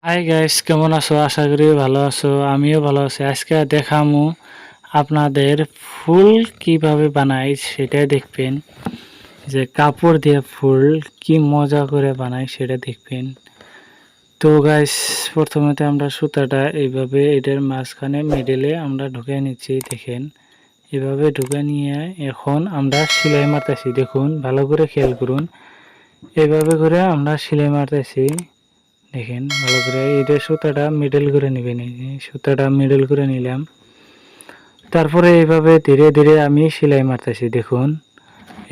Hi guys, কেমন আছো? আশা করি ভালো আছো। আমিও ভালো আছি। আজকে দেখামু আপনাদের ফুল কিভাবে বানাই সেটা দেখবেন। যে কাপড় দিয়ে ফুল কি মজা করে বানাই সেটা দেখবেন। তো গাইস, প্রথমে আমরা সুতাটা এইভাবে এটার মাঝখানে মিডলে আমরা ঢুকে নিচ্ছি। দেখেন এভাবে ঢুকে নিয়ে এখন আমরা সেলাই মারতেছি। দেখুন, ভালো করে খেয়াল করুন। এইভাবে করে আমরা সেলাই মারতেছি। দেখেন ভালো করে এটা সুতাটা মিডল করে নেবেন। এই যে সুতাটা মিডল করে নিলাম। তারপরে এইভাবে ধীরে ধীরে আমি সেলাই মারতেছি। দেখুন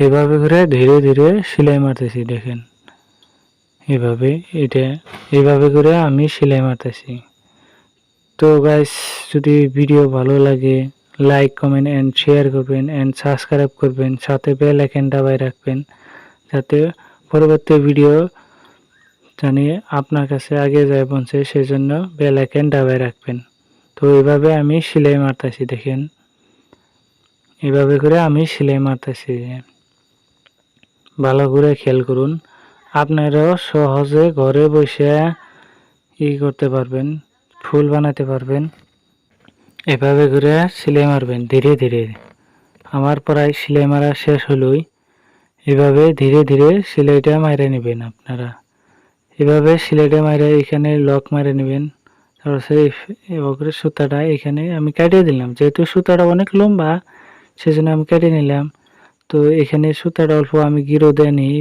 এভাবে করে ধীরে ধীরে সেলাই মারতেছি। দেখেন এভাবে এটা এইভাবে করে আমি সেলাই মারতেছি। তো গাইস, যদি ভিডিও ভালো লাগে লাইক কমেন্ট এন্ড শেয়ার করবেন এন্ড সাবস্ক্রাইব করবেন, সাথে বেল আইকন দাবায় রাখবেন যাতে পরবর্তী ভিডিও জানি আপনার কাছে আগে যায় পৌঁছে, সেজন্য বেল আইকন দাবায় রাখবেন। তো এইভাবে আমি সেলাই মারতেছি। দেখেন এভাবে করে আমি সেলাই মারতেছি। ভালো করে খেয়াল করুন। আপনারাও সহজে ঘরে বসে করতে পারবেন, ফুল বানাতে পারবেন। এভাবে করে সেলাই মারবেন ধীরে ধীরে। আমার প্রায় সেলাই মারা শেষ হলোই। এভাবে ধীরে ধীরে সেলাইটা মাইরে নেবেন আপনারা। এভাবে সেলাইটা মাইরে এখানে লক মারে নেবেন। তারপরে এভাবে সুতাটা এখানে আমি কাটিয়ে দিলাম। যেহেতু সুতাটা অনেক লম্বা সেজন্য আমি কেটে নিলাম। তো এখানে সুতাটা অল্প আমি গিরো দিয়ে নিই,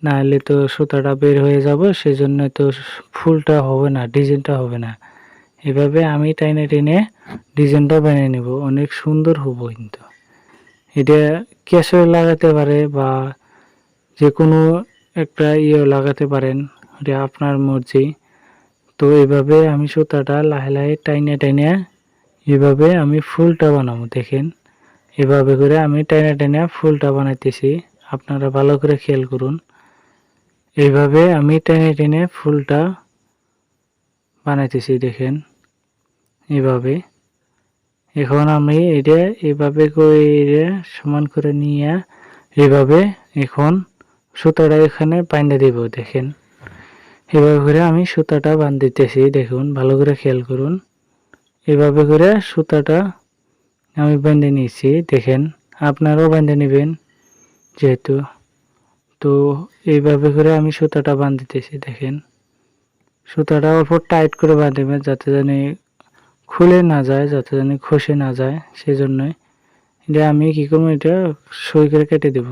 নাহলে তো সুতাটা বের হয়ে যাব, সেজন্য তো ফুলটা হবে না, ডিজাইনটা হবে না। এভাবে আমি টাইনে টেনে ডিজাইনটা বানিয়ে নেব, অনেক সুন্দর হবো। কিন্তু এটা ক্যাশও লাগাতে পারে বা যে কোনো একটা লাগাতে পারেন, এটা আপনার মর্জি। তো এইভাবে আমি সুতাটা লাহে লাহে টাইনে টাইনে এভাবে আমি ফুলটা বানাবো। দেখেন এভাবে করে আমি টাইনে টাইনে ফুলটা বানাইতেছি। আপনারা ভালো করে খেয়াল করুন। এইভাবে আমি টেনে টেনে ফুলটা বানাইতেছি। দেখেন এইভাবে। এখন আমি এটা এইভাবে করে সমান করে নিয়ে এইভাবে এখন সুতাটা এখানে বাইন্ধে দিব। দেখেন এভাবে করে আমি সুতাটা বাঁধতেছি। দেখুন ভালো করে খেয়াল করুন। এভাবে করে সুতাটা আমি বেঁধে নিয়েছি। দেখেন আপনারাও বেঁধে নেবেন যেহেতু। তো এইভাবে করে আমি সুতাটা বাঁধতেছি। দেখেন সুতাটা অল্প টাইট করে বাঁধবেন যাতে জানি খুলে না যায়, যাতে জানি খসে না যায়। সেজন্যই এটা আমি কি করবো, এটা সই করে কেটে দেব।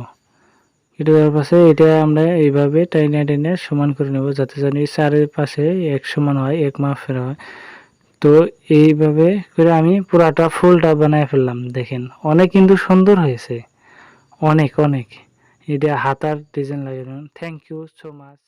কেটে দেওয়ার পাশে এটা আমরা এইভাবে টাইনে টাইনে সমান করে নেব যাতে জানি চারিপাশে এক সমান হয়, এক মাপের হয়। তো এইভাবে করে আমি পুরাটা ফুলটা বানায় ফেললাম। দেখেন অনেক কিন্তু সুন্দর হয়েছে, অনেক অনেক। এটা হাতার ডিজাইন লাগানো। Thank you so much.